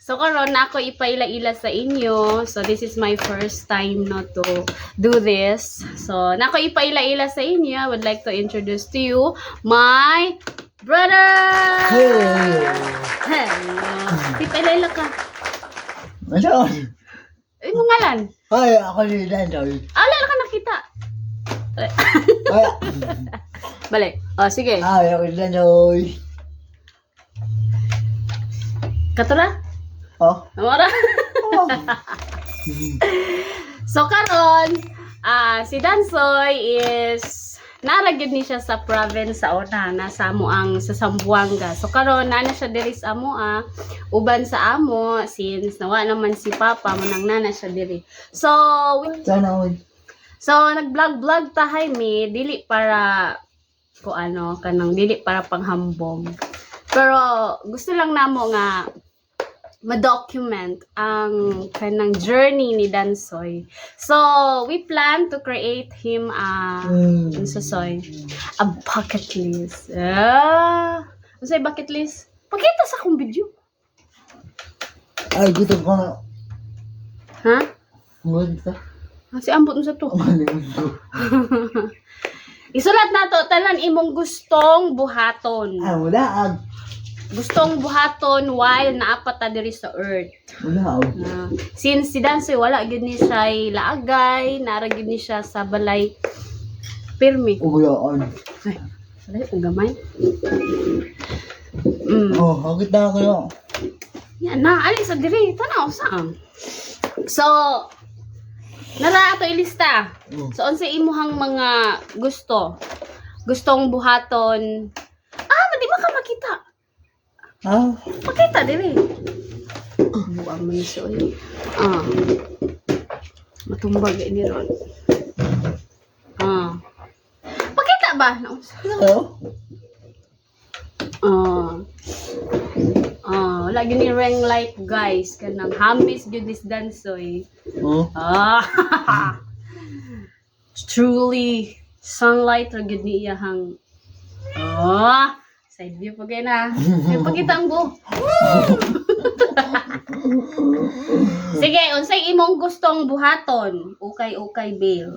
So karon na ako ipaila-ila sa inyo. So this is my first time no to do this. So na ako ipaila-ila sa inyo. I would like to introduce to you my brother. Hello. Ipaila-ila ka. Ano? Ay mo ngalan. Ay, ako si Dandoy. Ala ka nakita. Ay, Balik. Oh sige. ako si Dandoy. Katura? Oh? Amora. Oh. So karon, si Dansoy is naragid ni siya sa province sa una, nasa amo ang sa Zamboanga. So karon nana siya diri sa amo uban sa amo since nawa naman si Papa manang nana siya diri. So Sana all. nag-vlog tahay mi dili para ko ano kanang dili para panghambong. Pero gusto lang namo nga ma-document ang kanang journey ni Dansoy. So, we plan to create him a bucket list. Ano sa'yo bucket list? Pakita sa akong video. Ay, gusto ko na. Ha? Gusto. Si ambot mo sa to. Isulat na to, tanan imong gustong buhaton. Ay, wala. Gustong buhaton while naapat ta diri sa earth. Wala. Since si Dansoy wala gid ni siya laagay, nara gid ni siya sa balay pirmi. Ugayaan. Ay, wala ang gamay. Oh, hakit na kayo. Yan na, ali sa diri, tanaw saan. So, nara ato ilista. So, unsa imuhang mga gusto? Gustong buhaton. Di ba ka makita? Ha? Pakita dili. Buang man siya ulit. Matumbag ini ron. Pakita ba? Hello? Lagi ni ring light guys. Kanang hamis judis Dansoy. Oh? Truly sunlight ra gid ni iyahang. Side view pa kayo na. Pagkita ang buhok. Sige, unsay imong gustong buhaton? Ukay-ukay, Bill.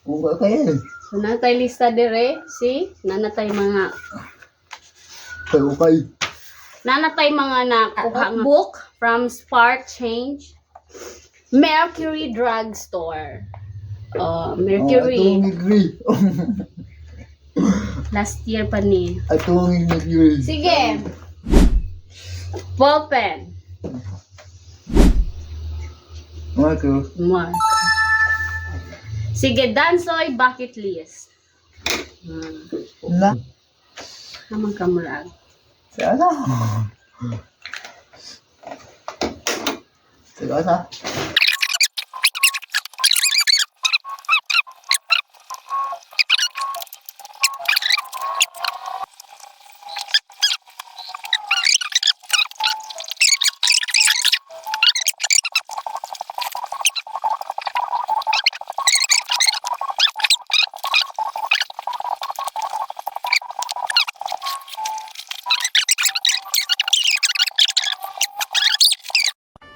Okay kayo. So, natay lista dire. See? Nanatay mga... Okay. Nanatay mga nakuha nga book from Spark Change. Mercury Drugstore. Mercury. Last year pa ni. Ito ang Mercury. Sige. Ballpen. Marco. Mark. Sige, Dansoy bucket list. Na? Naman kamurag. Sana. Sana.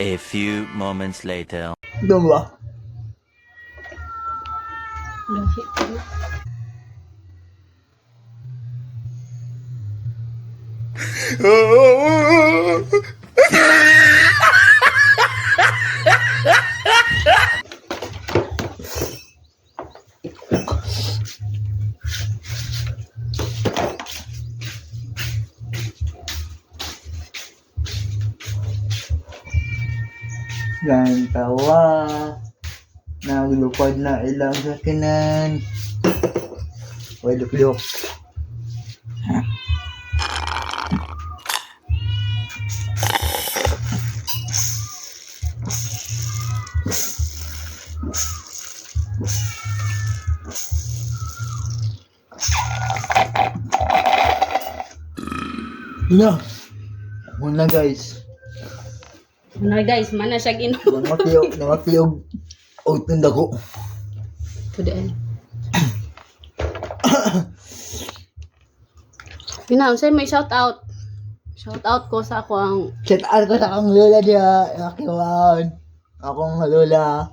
A few moments later. Dua. Yan tawa. Naglupad na ilang sakinan. Waluk-luk. Ina. Muna guys. Ano guys, mana siya ginom. Nangatiyog. Out ng dako. To the end. Pinaon sa'yo may shout out. Shout out ko sa ako ang Shout out ko sa akong lola diya. Akiwan. Akong lola.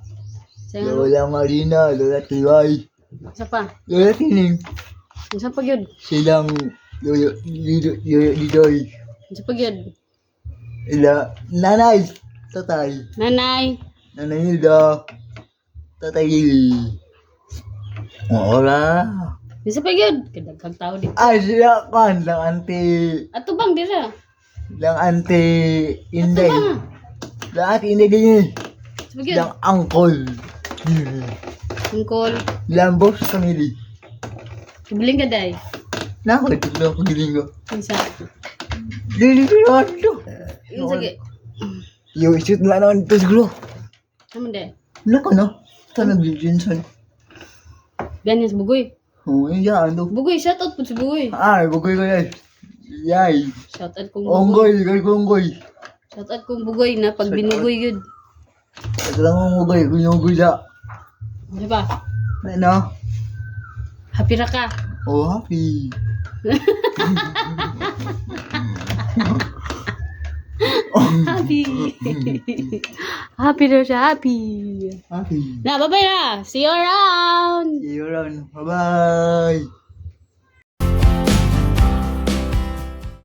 sa Lola Marina. Lola Tiway. isa pa. Lola Tining. Isa pa gyud. Silang Yoyo Didoy. Isa pa gyud. Ila nanay. Tatay. Nanay. Nanay Hilda. Tatay Lili. Wala. Isa pa gyud. Kadaghang tao di. Ay, siya kan. Lang auntie. Ato bang dira? Lang auntie Ato Inday. bang? Lang auntie Inday din. Isa pa gyud. Lang uncle. Tungkol. Lang boss family. Ibling ka day. Nako, ito na ako giling ko. Isa. Dili ko ito. Yung sige. Yung isip na naman ito siguro. Naman day. Nako no. Ito nag-Jensen. Ganyan sa bugoy. Oo, yun yan. Ano? Bugoy, shout out po sa bugoy. Ay, bugoy ko yan. Yay. Shout out kong bugoy. Onggoy, kay onggoy. Shout out kong bugoy na pag binugoy yun. Ito lang ang onggoy, kunyonggoy siya. Ano ba? Ano? Happy ra ka. Oh, happy. Happy. Happy daw siya, happy. Happy. Na, bye-bye na. See you around. See you around. Bye-bye.